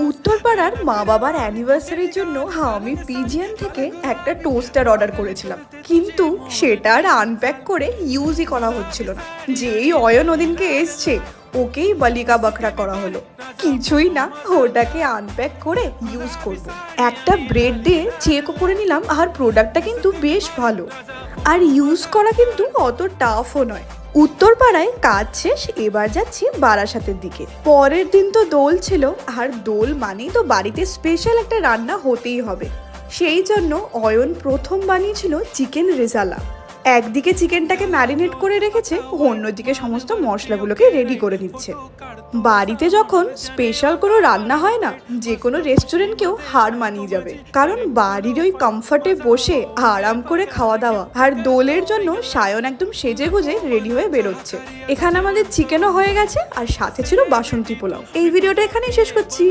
উত্তরপাড়ার মা বাবার অ্যানিভার্সারির জন্য আমি পিজিএন থেকে একটা টোস্টার অর্ডার করেছিলাম, কিন্তু সেটা আর আনপ্যাক করে ইউজই করা হচ্ছিল না। যেই অয়ন ওদিনকে এসছে ওকেই বালিকা বাখরা করা হলো। কিছুই না, ওটাকে আনপ্যাক করে ইউজ করব। একটা ব্রেড দিয়ে চেকও করে নিলাম, আর প্রোডাক্টটা কিন্তু বেশ ভালো, আর ইউজ করা কিন্তু অত টাফও নয়। উত্তরপাড়ায় কাজ শেষ, এবার যাচ্ছি বারাসাতের দিকে। পরের দিন তো দোল ছিল, আর দোল মানেই তো বাড়িতে স্পেশাল একটা রান্না হতেই হবে। সেই জন্য অয়ন প্রথম বানিয়েছিল চিকেন রেজালা। একদিকে চিকেনটাকে ম্যারিনেট করে রেখেছে, অন্যদিকে সমস্ত মশলাগুলোকে রেডি করে নিচ্ছে। বাড়িতে যখন স্পেশাল কোনো রান্না হয় না, যে কোনো রেস্টুরেন্টকেও হার মানিয়ে যাবে, কারণ বাড়ির ওই কমফর্টে বসে আরাম করে খাওয়া দাওয়া। আর দোলের জন্য সায়ন একদম সেজে গুজে রেডি হয়ে বেরোচ্ছে। এখানে আমাদের চিকেনও হয়ে গেছে, আর সাথে ছিল বাসন্তী পোলাও। এই ভিডিওটা এখানেই শেষ করছি।